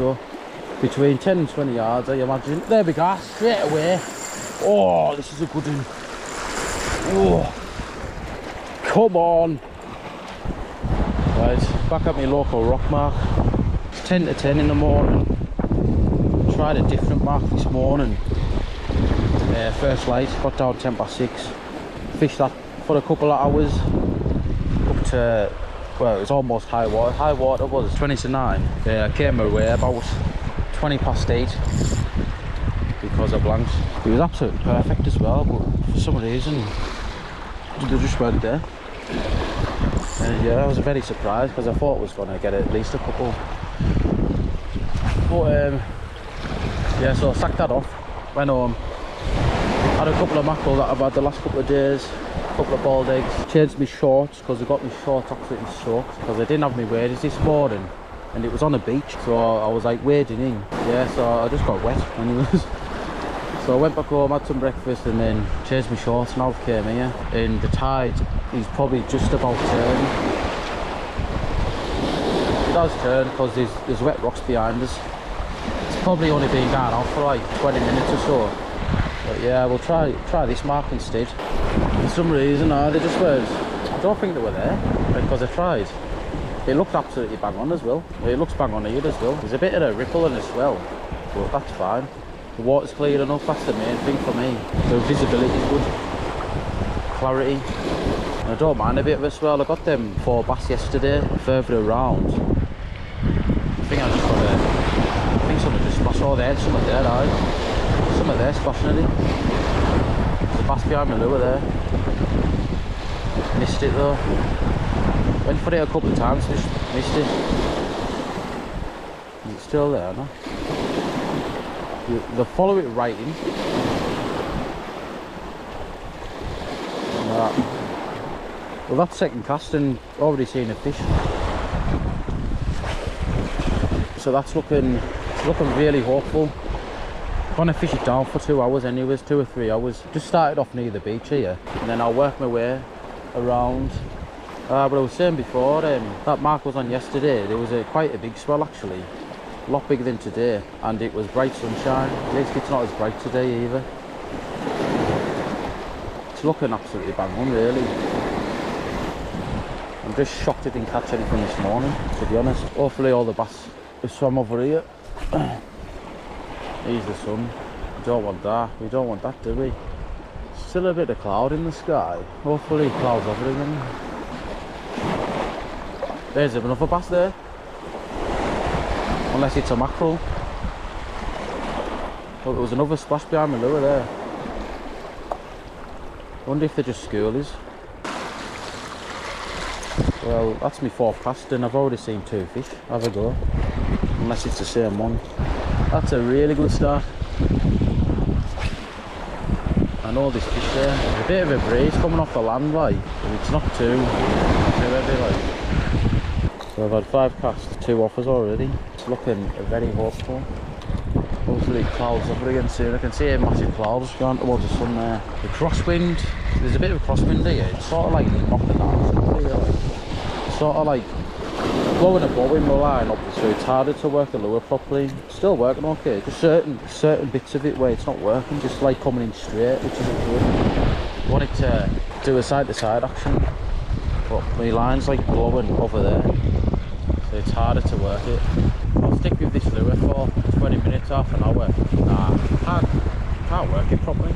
So between 10 and 20 yards, I imagine. There we go, straight away. Oh, this is a good one. Oh, come on. Right, back at my local rock mark. It's 10 to 10 in the morning. Tried a different mark this morning. First light, got down 10 past 6. Fished that for a couple of hours. Up to, well, it was almost high water. High water was 20 to 9. I came away about 20 past 8 because of blanks. It was absolutely perfect as well, but for some reason they just weren't there. And yeah, I was very surprised because I thought I was going to get at least a couple. But yeah, so I sacked that off, went home, had a couple of mackerel that I've had the last couple of days, a couple of bald eggs, changed my shorts because I got my shorts absolutely soaked because I didn't have my waders this morning and it was on a beach, so I was like wading in. Yeah, so I just got wet anyways. So I went back home, had some breakfast and then changed my shorts, and I came here and the tide is probably just about turning. It does turn because there's wet rocks behind us. It's probably only been going on for like 20 minutes or so. But yeah, we'll try this mark instead. For some reason, they just weren't. I don't think they were there because I tried. It looked absolutely bang on as well. It looks bang on here as well. There's a bit of a ripple and a swell, but that's fine. The water's clear enough, that's the main thing for me. The visibility is good, clarity. And I don't mind a bit of a swell. I got them 4 bass yesterday, further around. I think I just got I think someone just splashed. Oh, there's something there, right? Something there splashing at it. There's a bass behind my lure there. Missed it though. Went for it a couple of times, just missed it. It's still there, no? They'll follow it right in. Well, that's second cast and already seen a fish. So that's looking really hopeful. Gonna fish it down for 2 hours anyways, 2 or 3 hours. Just started off near the beach here, and then I'll work my way around. But I was saying before, that mark was on yesterday. There was quite a big swell actually. A lot bigger than today, and it was bright sunshine. At least it's not as bright today either. It's looking absolutely bang on really. I'm just shocked it didn't catch anything this morning, to be honest. Hopefully all the bass have swum over here. Here's the sun. We don't want that. We don't want that, do we? Still a bit of cloud in the sky. Hopefully it clouds over again. There's another bass there. Unless it's a mackerel. Oh, there was another splash behind my lure there. Wonder if they're just schoolies. Well, that's my 4th cast and I've already seen 2 fish. Have a go. Unless it's the same one. That's a really good start. I know this fish there. There's a bit of a breeze coming off the land, like, but it's not too heavy, like. So I've had 5 casts, 2 offers already. It's looking very hopeful. Hopefully it clouds over again soon. I can see a massive clouds going towards the sun there. The crosswind, there's a bit of a crosswind here. It's sort of like knocking out. It's sort of like blowing a bow in the line up, so it's harder to work the lure properly. Still working okay, just certain bits of it where it's not working, just like coming in straight, which isn't good. I want it to do a side to side action, but my line's like blowing over there, so it's harder to work it. I'll stick with this lure for 20 minutes, half an hour. Nah, can't work it properly.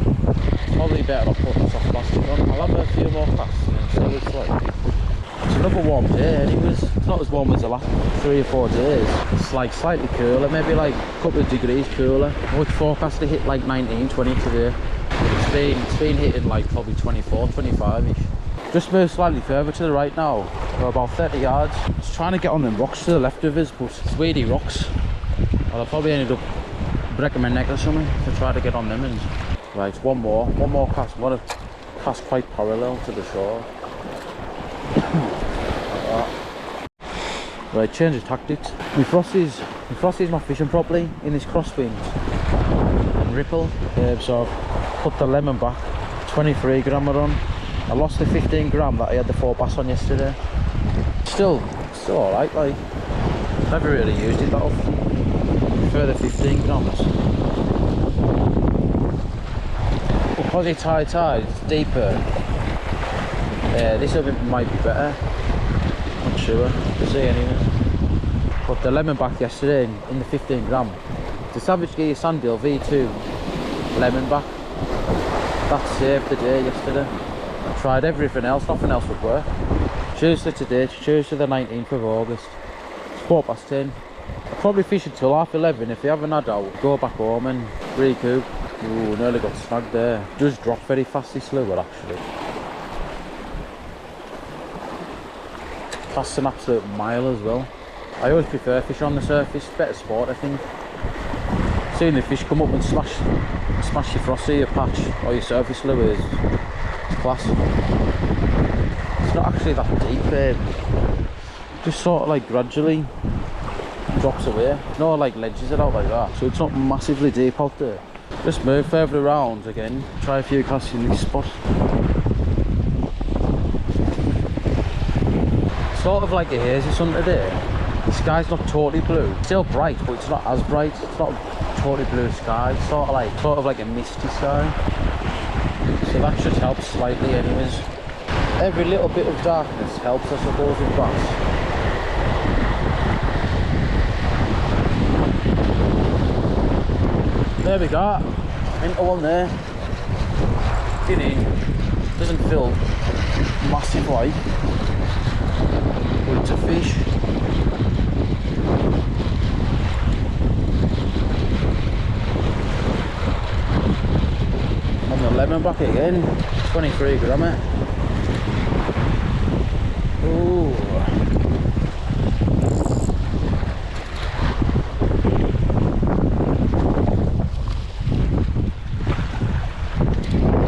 Probably better off putting soft plastic on. I'll have a few more casts and see what it's like. It's another warm day anyways. It's not as warm as the last 3 or 4 days. It's like slightly cooler, maybe like a couple of degrees cooler. I was forecast to hit like 19, 20 today. But it's been hitting like probably 24, 25-ish. Just moved slightly further to the right now. We're about 30 yards. Just trying to get on them rocks to the left of us, but it's weedy rocks. Well, I'll probably ended up breaking my neck or something to try to get on them. And right, one more cast. Want to cast quite parallel to the shore. Like right, change of tactics. My frosties not fishing properly in this crosswind and ripple. So I've put the lemon back, 23 grammer on. I lost the 15 gram that I had the 4 bass on yesterday. Still alright, like, never really used it that often. prefer the 15 grams. Because it's high tide, it's deeper. This might be better. Not sure. We'll see anyway. But the lemon back yesterday in the 15 gram. The Savage Gear Sandeel V2 lemon back. That saved the day yesterday. I tried everything else, nothing else would work. Tuesday today, Tuesday the 19th of August. It's 10:15. I'll probably fish until 11:30. If you haven't had out, go back home and recoup. Ooh, nearly got snagged there. Does drop very fast, this lure actually. Casts an absolute mile as well. I always prefer fish on the surface, better sport I think. Seeing the fish come up and smash your frosty, your patch or your surface lures, it's class. It's not actually that deep, just sort of like gradually drops away. No like ledges it out like that, so it's not massively deep out there. Just move further around again, try a few casts in this spot. Sort of like a hazy sun today. The sky's not totally blue, it's still bright but it's not as bright. It's not totally blue sky, it's sort of like a misty sky, so that should help slightly anyways. Every little bit of darkness helps I suppose with bass. There we go, into one there. Get in, doesn't feel massive like, but it's a fish. On the lemon back again, 23 gram. Ooh.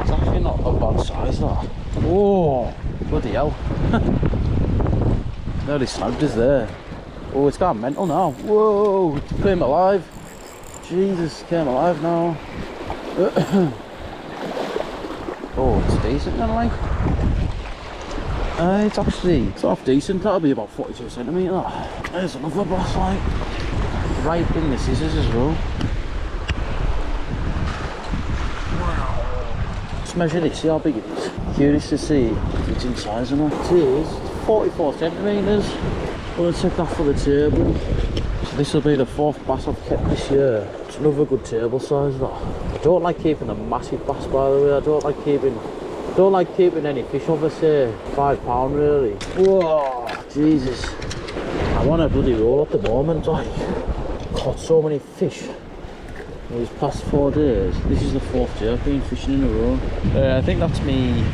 It's actually not a bad size that. Oh, bloody hell. Nearly snagged us there. Oh, it's gone mental now. Whoa, it came alive. Jesus, came alive now. Oh, it's decent then, like. It's half decent. That'll be about 42 centimetre. There's another bass, like. Right in the scissors as well. Wow. Let's measure this, see how big it is. Curious to see if it's in size or not. It is 44 centimetres. I'm going to take that for the table. So this will be the 4th bass I've kept this year. It's another good table size that. I don't like keeping a massive bass, by the way. I don't like keeping any fish over say £5 really. Whoa, Jesus. I'm on a bloody roll at the moment. I caught so many fish these past 4 days. This is the 4th day I've been fishing in a row. I think that's me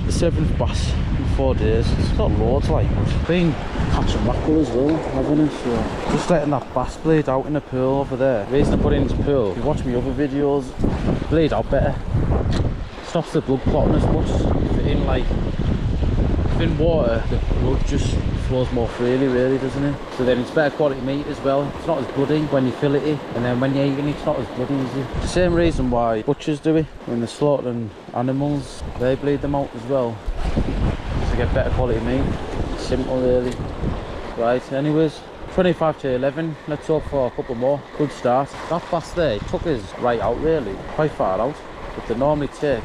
7th bass in 4 days. It's not loads like, but been catching mackerel as well, haven't I? So just letting that bass bleed out in the pool over there. The reason I put it in this pool, if you watch my other videos, bleed out better. Stops the blood clotting as much. If in water, the blood just flows more freely really, doesn't it? So then it's better quality meat as well. It's not as bloody when you fillet it, and then when you're eating it, it's not as bloody, is it? The same reason why butchers do it when they're slaughtering animals. They bleed them out as well to get better quality meat. Simple really. Right, anyways, 25 to 11. Let's hope for a couple more. Good start. That bass there took us right out really, quite far out, but they normally take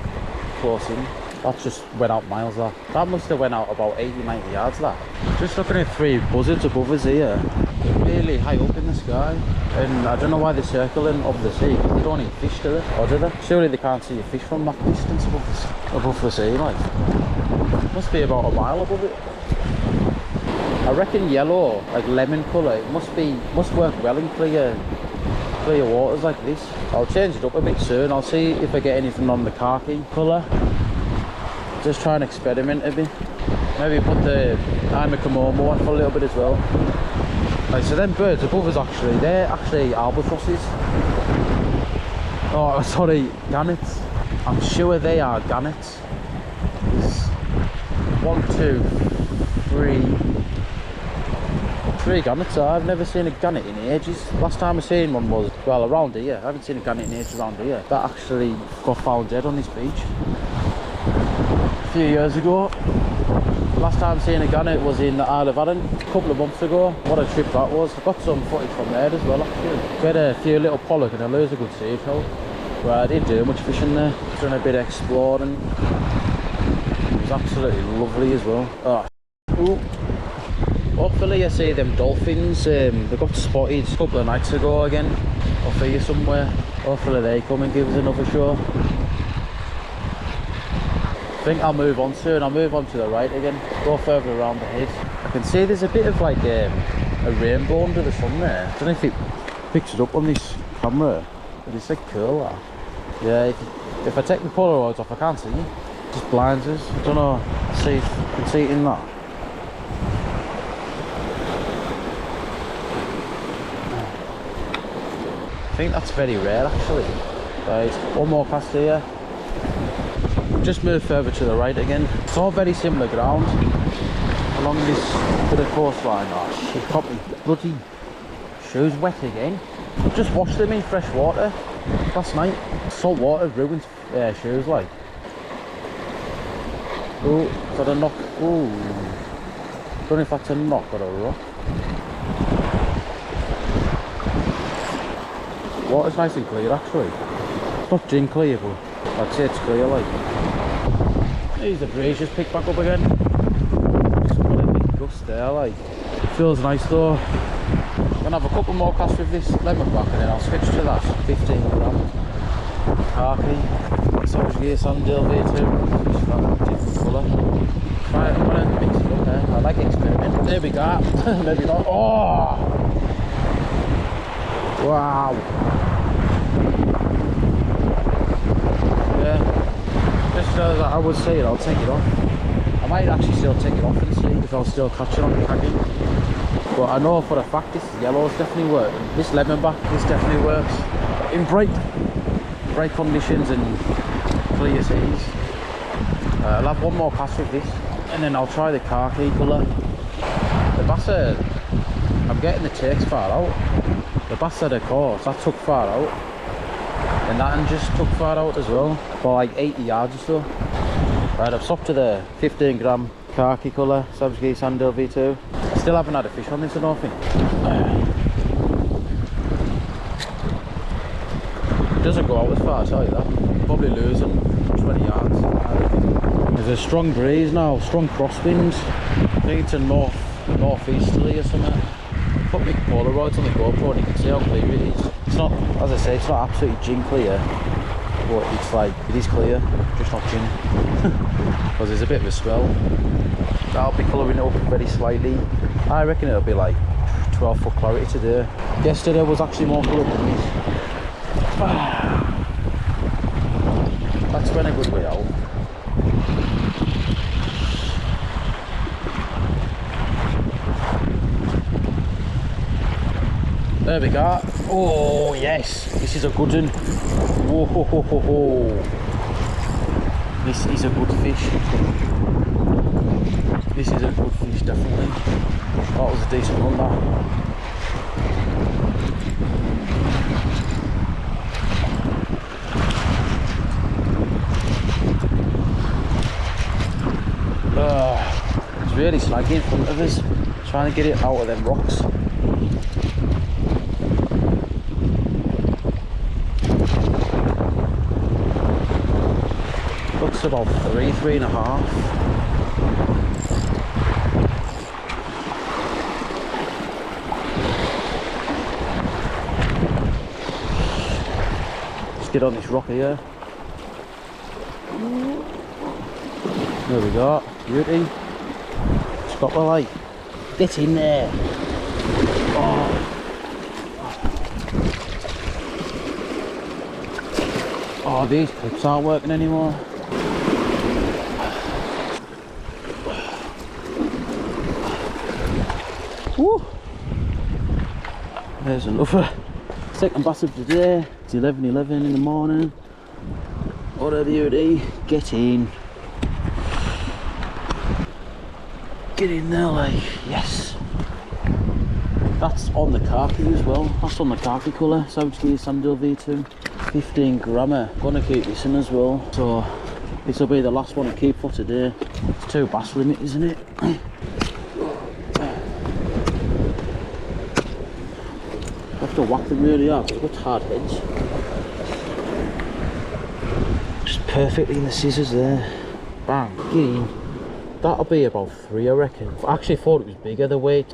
close in. That just went out miles that. That must have went out about 80-90 yards that. Just looking at 3 buzzards above us here. They're really high up in the sky. And I don't know why they're circling up the sea, because they don't eat fish, do they? Or do they? Surely they can't see a fish from that distance above the sea, like. Must be about a mile above it. I reckon yellow, like lemon colour, it must work well in clear waters like this. I'll change it up a bit soon. I'll see if I get anything on the khaki colour. Just try and experiment a bit. Maybe put the I'm a Komomo one for a little bit as well. Right, so them birds above us they're actually albatrosses. Oh, sorry, gannets. I'm sure they are gannets. There's 1, 2, 3 gannets. I've never seen a gannet in ages. Last time I seen one was, well, around here. I haven't seen a gannet in ages around here. That actually got found dead on this beach a few years ago. Last time seeing a gunner was in the Isle of Arran a couple of months ago. What a trip that was. I got some footage from there as well actually. We had a few little pollock and loads of good sea trout. But I didn't do much fishing there. Done a bit of exploring. It was absolutely lovely as well. Oh, ooh. Hopefully I see them dolphins. They got spotted a couple of nights ago again. Off here somewhere. Hopefully they come and give us another show. I think I'll move on soon. I'll move on to the right again. Go further around the head. I can see there's a bit of like a rainbow under the sun there. I don't know if it picks it up on this camera. But it's like cool that. Yeah, if I take the Polaroids off I can't see it. It just blinds us. I don't know. See if you can see it in that. I think that's very rare actually. Right, one more cast here. Just move further to the right again. It's all very similar ground along this bit of coastline. Oh shit, got me bloody shoes wet again. Just washed them in fresh water last night. Salt water ruins shoes like. Oh, is that a knock? Oh, don't know if that's a knock or a rock. Water's nice and clear actually. It's not gin clear, but I'd say it's clear like. There's the breeze just picked back up again. Just got a big gust there like. Feels nice though. I'm gonna have a couple more casts with this lemon back and then I'll switch to that 15 gram khaki Savage Gear Sandeel V2. Just got a different colour. Try it, I'm gonna mix it up there. I like experimenting. There we go. Maybe not. Oh! Wow. Yeah. Just so that I would say it, I'll take it off. I might actually still take it off and see if I'll still catch it on the khaki. But I know for a fact this yellow's definitely works. This lemonback, this definitely works. In bright conditions and clear seas. I'll have one more cast with this and then I'll try the khaki colour. The bass I'm getting the takes far out. The bass of the course, that took far out. And that one just took far out as well. For like 80 yards or so. Right, I've stopped to the 15 gram khaki colour Savage Gear Sandeel V2. Still haven't had a fish on this, I don't think. It doesn't go out as far, I'll tell you that. Probably losing 20 yards. There's a strong breeze now, strong crosswinds. I think it's a northeasterly or something. Put my Polaroids on the GoPro and you can see how clear it is. It's not, as I say, it's not absolutely gin clear, but it's like, it is clear, just not gin. Because there's a bit of a swell. That'll be colouring it up very slightly. I reckon it'll be like 12 foot clarity today. Yesterday was actually more coloured than this. That's been a good way out. There we go. Oh yes, this is a good one. Whoa, ho, ho, ho, ho. This is a good fish. This is a good fish, definitely. That was a decent one, that. It's really snaggy in front of us. Trying to get it out of them rocks. Looks about 3.5. Let's get on this rock here. There we go, beauty. Got the light. Get in there. Oh. Oh, these clips aren't working anymore. Woo. There's another second bass of the day. It's 11:11 in the morning. What a beauty. Get in. Get in there, like, yes. That's on the khaki as well. That's on the khaki colour. Savage Gear Sandeel V2. 15 grammer. Gonna keep this in as well. So This will be the last one to keep for today. It's 2 bass limit, isn't it? Have to whack them really hard because I've got hard heads. Just perfectly in the scissors there. Bang, get in. That'll be about 3, I reckon. I actually thought it was bigger, the weight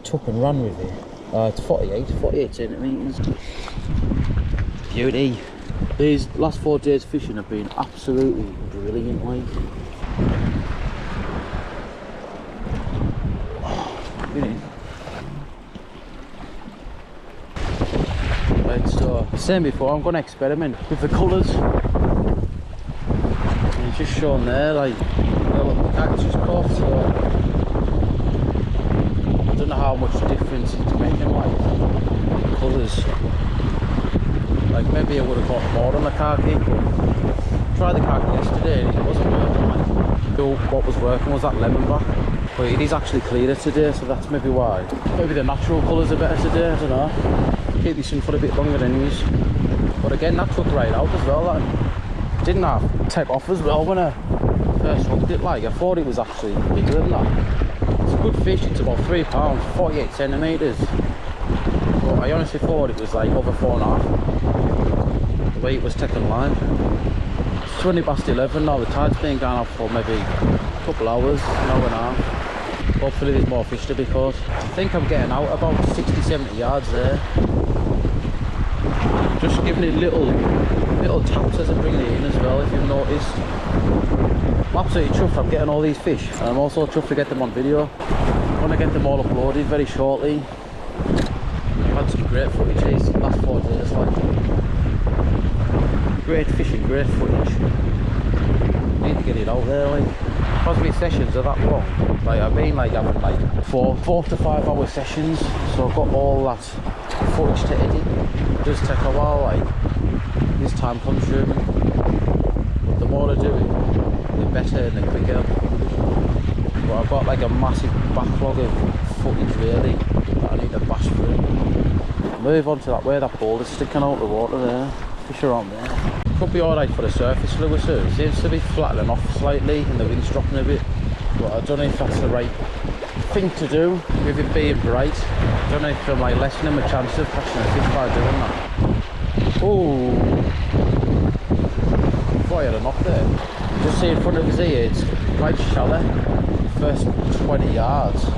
took and ran with it. It's 48 centimetres. Beauty. These last 4 days fishing have been absolutely brilliant, like. Get in. Right, so same before, I'm going to experiment with the colours. And it's just shown there, like, the cactus caught, so I don't know how much difference it's making, like, the colours. Like, maybe I would have got more on the khaki, but tried the khaki yesterday and it wasn't working. Like, what was working was that lemon back, but it is actually clearer today, so that's maybe why. Maybe the natural colours are better today, I don't know. Keep this in for a bit longer anyways. But again, that took right out as well. Like, didn't have take off as well when I first hooked it. Like, I thought it was actually bigger than that. It's a good fish, it's about 3 pounds, 48 centimetres. But I honestly thought it was like over 4.5. The way it was taking line. It's 20 past 11 now, the tide's been going up for maybe a couple hours, an hour and a half. Hopefully there's more fish to be caught. I think I'm getting out about 60-70 yards there. Just giving it little taps as I'm bringing it in as well, if you've noticed. I'm absolutely chuffed I'm getting all these fish, and I'm also chuffed to get them on video. I'm going to get them all uploaded very shortly. I've had some great footage these last 4 days, like. Great fishing, great footage. Need to get it out there, like. Because my sessions are that long, like I've been like having like 4 to 5 hour sessions, so I've got all that footage to edit. It does take a while, like, it's time consuming, but the more I do it, the better and the quicker. But I've got like a massive backlog of footage really that I need to bash through. Move on to that, where that boulder's sticking out the water there, fish around there. Could be alright for the surface, Lewis. It seems to be flattening off slightly and the wind's dropping a bit, but I don't know if that's the right thing to do with it being bright. I don't know if I'm like lessening my chance of catching a fish by doing that. Oh, thought I had a knock there. Just see in front of us here, it's quite shallow. First 20 yards. I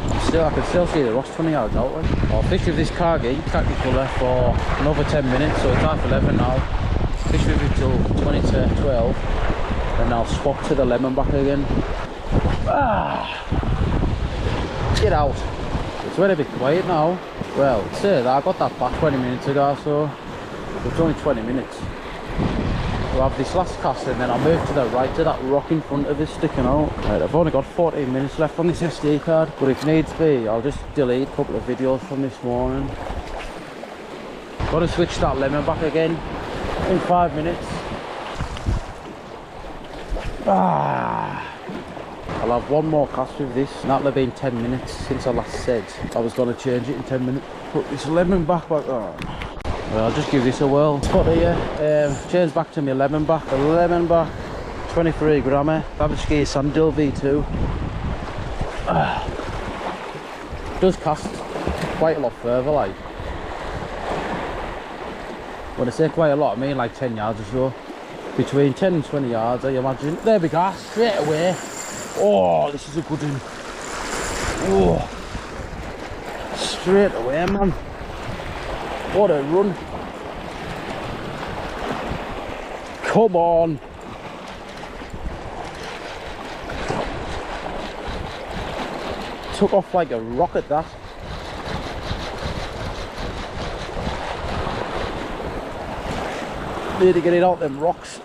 can still see the rocks 20 yards out. Like. I'll fish with this khaki colour for another 10 minutes, so it's 11:30 now. Fish with it till 20 to 12, and I'll swap to the lemon back again. Get out. It's very bit quiet now. Well, say that I got that back 20 minutes ago, so it's only 20 minutes. We'll have this last cast and then I'll move to the right to that rock in front of us sticking out. Right, I've only got 14 minutes left on this SD card, but if needs be, I'll just delete a couple of videos from this morning. Got to switch that lemon back again in 5 minutes. I'll have one more cast with this, and that'll have been 10 minutes since I last said I was going to change it in 10 minutes. Put this lemon back. Well, I'll just give this a whirl. Spot here, change back to my lemon back. The lemon back, 23 grammer, Savage Gear Sandeel V2. Does cast quite a lot further, like. When I say quite a lot, I mean like 10 yards or so. Between 10 and 20 yards, I imagine. There we go, straight away. Oh, this is a good one. Oh, straight away, man. What a run. Come on. Took off like a rocket, that. Need to get it out them rocks.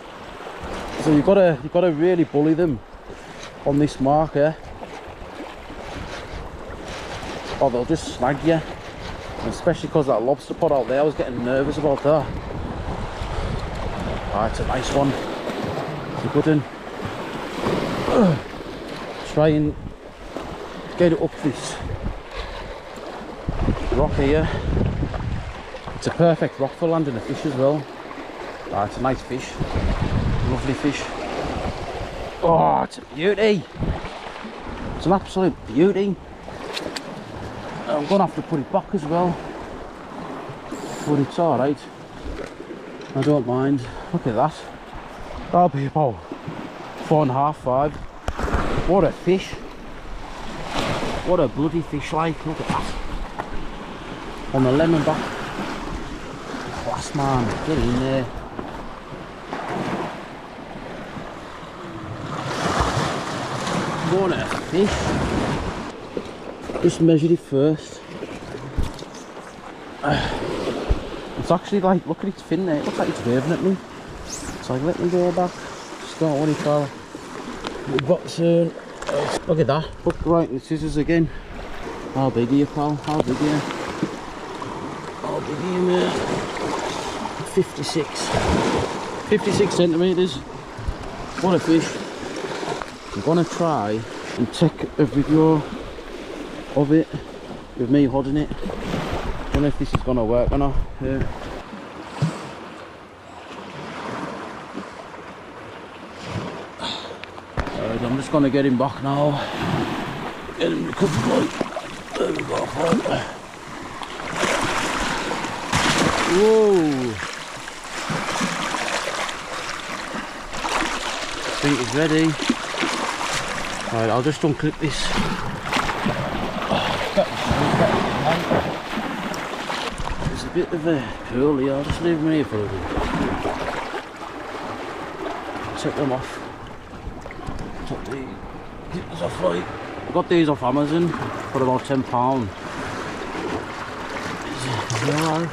So you've got to really bully them on this marker, or they'll just snag you. And especially because that lobster pot out there, I was getting nervous about that. Ah, it's a nice one. It's a good one. Try and get it up this rock here. It's a perfect rock for landing a fish as well. Ah, it's a nice fish, lovely fish. Oh, it's a beauty. It's an absolute beauty. I'm gonna have to put it back as well, but it's all right. I don't mind. Look at that. That'll be about 4.5, 5. What a fish! What a bloody fish! Like, look at that. On the lemon back. Class, man. Get in there. What a fish! Just measured it first. It's actually like, look at its fin there. It looks like it's waving at me. It's like, let me go back. Just don't want it fell. But soon. Look at that. Hooked right in the scissors again. How big are you, pal? How big are you? How big are you, mate? 56. 56 centimetres. What a fish. I'm gonna try and take a video of it with me holding it. Don't know if this is gonna work or not. Yeah. Right, I'm just gonna get him back now. Get him to cover light. There we go. Right. Whoa! Feet is ready. Right, I'll just unclip this. There's a bit of a pool here. I'll just leave them here for a bit. Take them off. Take these off right. I got these off Amazon for about £10. Is it alright?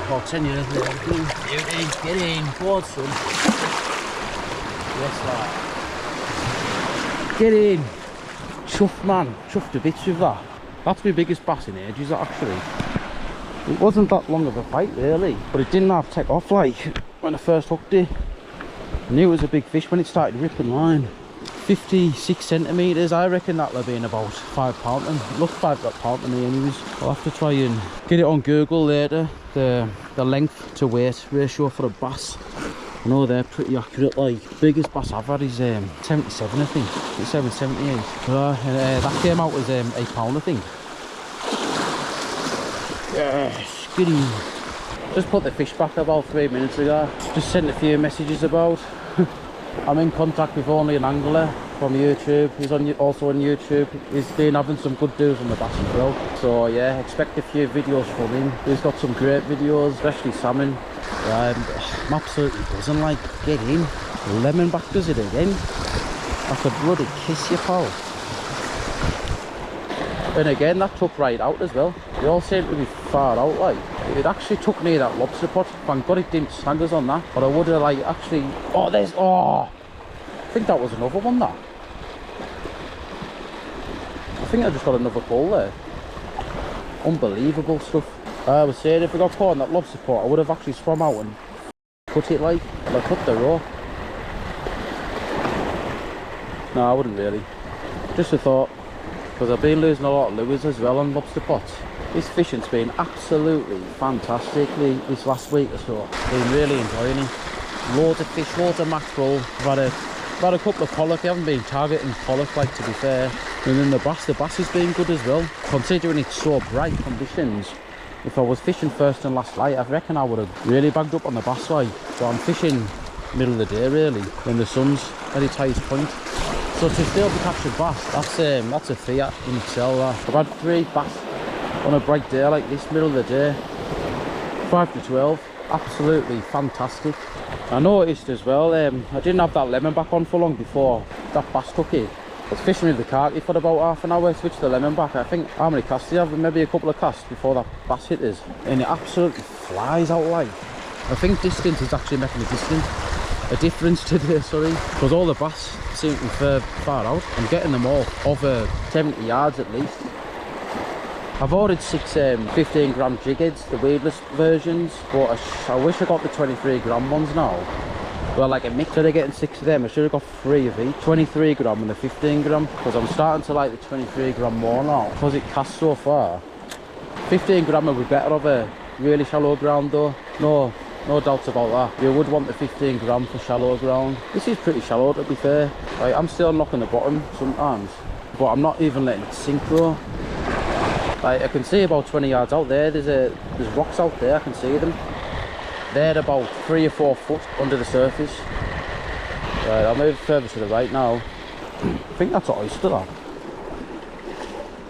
About 10 years later. Beauty, get in, go on, son. Yes, lad. Get in. Chuffed, man. Chuffed to bits with that. That's my biggest bass in ages, actually. It wasn't that long of a fight, really, but it didn't have to take off like when I first hooked it. I knew it was a big fish when it started ripping line. 56 centimetres, I reckon that'll have been about £5. And it looks £5 to me anyways. I'll have to try and get it on Google later, the length to weight ratio for a bass. I know they're pretty accurate. Like, biggest bass I've had is 77, I think. 77, 78. That came out as £8, I think. Yes, get in. Just put the fish back about 3 minutes ago. Just sent a few messages about. I'm in contact with only an angler from YouTube. He's also on YouTube. He's been having some good deals on the bass as well. So yeah, expect a few videos from him. He's got some great videos, especially salmon. I'm absolutely buzzing, like, get in. Lemonback does it again. That's a bloody kiss, you pal. And again, that took right out as well. They all seem to be far out, like. It actually took near that lobster pot. Thank God it didn't snag us on that. But I would have, like, actually... Oh, there's... Oh! I think that was another one, that. I think I just got another pull there. Unbelievable stuff. I was saying, if I got caught on that lobster pot, I would have actually swum out and cut it, like cut the rope. No, I wouldn't really. Just a thought. Because I've been losing a lot of lures as well on lobster pots. This fishing's been absolutely fantastic this last week or so. Been really enjoying it. Loads of fish, loads of mackerel. I've had a couple of pollock. I haven't been targeting pollock, like, to be fair. And then the bass has been good as well. Considering it's so bright conditions, if I was fishing first and last light, I reckon I would have really bagged up on the bass line. So I'm fishing middle of the day, really, when the sun's at its highest point. So to still be catching bass, that's a fiat in itself. I've had 3 bass on a bright day like this, middle of the day. 5 to 12, absolutely fantastic. I noticed as well, I didn't have that lemonback on for long before that bass took it. I was fishing with the khaki for about half an hour, switched the lemonback. I think, how many casts do you have? Maybe a couple of casts before that bass hit us. And it absolutely flies out, like. I think distance is actually making a difference today, sorry. Because all the bass seem to be far out. I'm getting them all over 70 yards at least. I've ordered 6 15 gram jig heads, the weedless versions, but I wish I got the 23 gram ones now. Well, like a mix. Instead of getting 6 of them, I should have got 3 of each. 23 gram and the 15 gram, because I'm starting to like the 23 gram more now, because it casts so far. 15 gram would be better of a really shallow ground though. No no doubts about that. You would want the 15 gram for shallow ground. This is pretty shallow, to be fair. Like, I'm still knocking the bottom sometimes, but I'm not even letting it sink though. Like, I can see about 20 yards out there, there's rocks out there, I can see them. They're about 3 or 4 foot under the surface. Right, I'll move further to the right now. I think that's an oyster, that.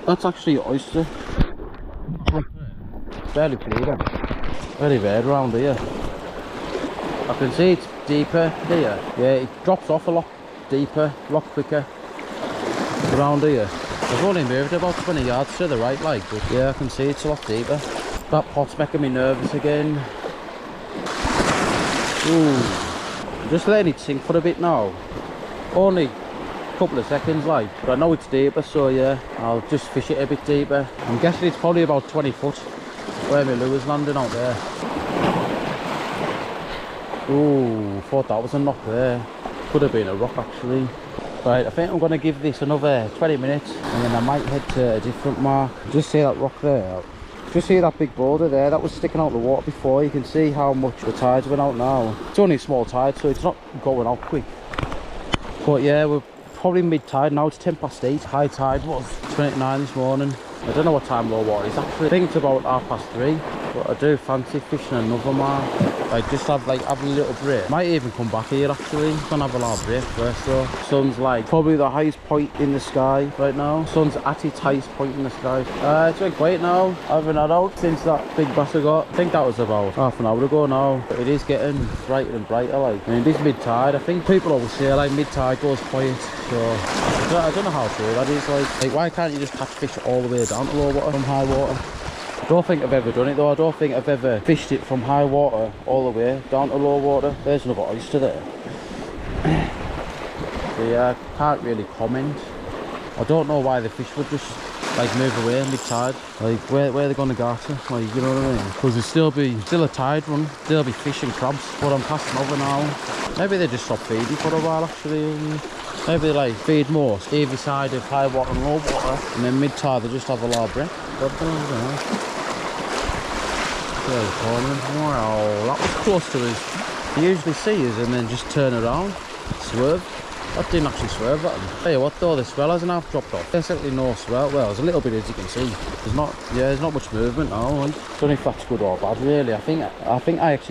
That's actually an oyster. Barely bleeding. Very red around here. I can see it's deeper here. Yeah, it drops off a lot deeper, a lot quicker around here. I've only moved about 20 yards to the right, like, but yeah, I can see it's a lot deeper. That pot's making me nervous again. Ooh, just letting it sink for a bit now. Only a couple of seconds, like, but I know it's deeper, so yeah, I'll just fish it a bit deeper. I'm guessing it's probably about 20 foot where my lure's landing out there. Ooh, thought that was a knock there. Could have been a rock actually. Right, I think I'm going to give this another 20 minutes and then I might head to a different mark. Just see that rock there. Just see that big boulder there, that was sticking out the water before. You can see how much the tides went out now. It's only a small tide, so it's not going out quick. But yeah, we're probably mid-tide now. It's 10 past 8. High tide was 29 this morning. I don't know what time low water is actually. I think it's about 3:30, but I do fancy fishing another mark. Like, just have a little break. Might even come back here actually. Gonna have a little break first though. Sun's like probably the highest point in the sky right now. Sun's at its highest point in the sky. It's been quiet now. I haven't had out since that big bass I got. I think that was about half an hour ago now. But it is getting brighter and brighter. Like, I mean, this mid-tide. I think people always say like mid-tide goes quiet. So I don't know how true that is. Like, why can't you just catch fish all the way down to low water from high water? I don't think I've ever done it though. I don't think I've ever fished it from high water all the way down to low water. There's another oyster there. So yeah, I can't really comment. I don't know why the fish would just like move away mid-tide. Like, where they're gonna go to, like, you know what I mean? Because there'll still a tide run, there'll be fish and crabs, but I'm passing over now. Maybe they just stop feeding for a while actually. Maybe they like feed more either side of high water and low water, and then mid-tide they just have a lot of break. Wow, that was close to us. You usually see us and then just turn around, swerve. That didn't actually swerve that. Tell you what though, the swell hasn't half dropped off. Basically no swell. Well, there's a little bit as you can see. There's not much movement now. Like, I don't know if that's good or bad really. I think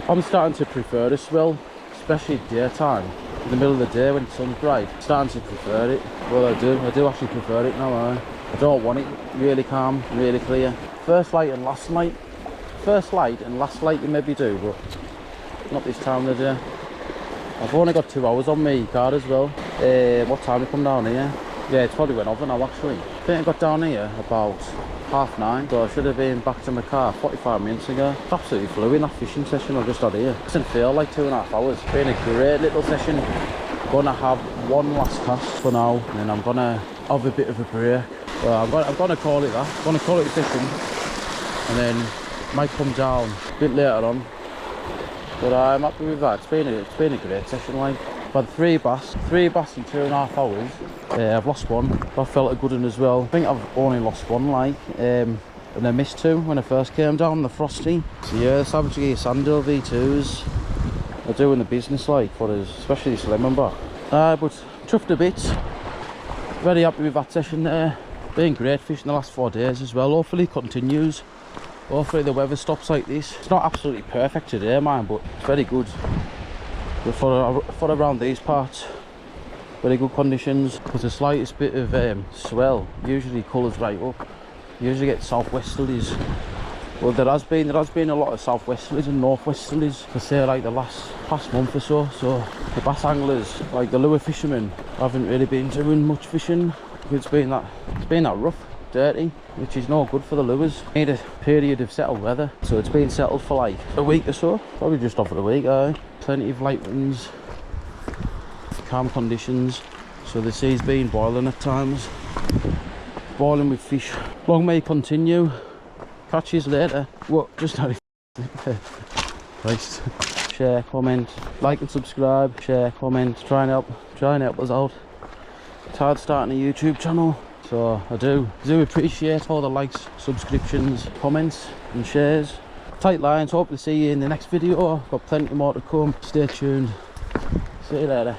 I'm starting to prefer the swell, especially daytime. In the middle of the day when the sun's bright, I'm starting to prefer it. Well, I do actually prefer it now. I don't want it really calm, really clear. First light and last light you maybe do, but not this time of the day. I've only got 2 hours on me card as well. What time did I come down here? Yeah, it's probably went over now actually. I think I got down here about 9:30, so I should have been back to my car 45 minutes ago. It's absolutely flew in that fishing session I've just had here. It doesn't feel like 2.5 hours. It's been a great little session. Gonna have one last cast for now, and then I'm gonna have a bit of a break. Well, I'm gonna call it that. I'm gonna call it a session, and then might come down a bit later on. But I'm happy with that. It's been a great session. Like, I've had 3 bass in 2.5 hours. I've lost 1. I felt a good one as well. I think I've only lost 1, like, and I missed 2 when I first came down the Frosty. So yeah, the Savage Gear Sandeel V2s are doing the business, like, for us, especially this lemon bar. But chuffed a bit. Very happy with that session there. Been great fishing the last 4 days as well. Hopefully it continues. Hopefully the weather stops like this. It's not absolutely perfect today, man, but it's very good. But for around these parts, very good conditions. Because the slightest bit of swell usually colours right up. You usually get southwesterlies. Well, there has been a lot of southwesterlies and northwesterlies for say like the past month or so. So the bass anglers, like the lure fishermen, haven't really been doing much fishing. It's been that rough, dirty, which is no good for the lures. Need a period of settled weather, so it's been settled for like a week or so, probably just over a week. Plenty of light winds, calm conditions, so the sea's been boiling at times, boiling with fish. Long may continue. Catch you later. What? Just not Christ. Share, comment, like and subscribe. Share, comment, try and help us out. It's hard starting a YouTube channel, so I do appreciate all the likes, subscriptions, comments and shares. Tight lines. Hope to see you in the next video. Got plenty more to come. Stay tuned. See you later.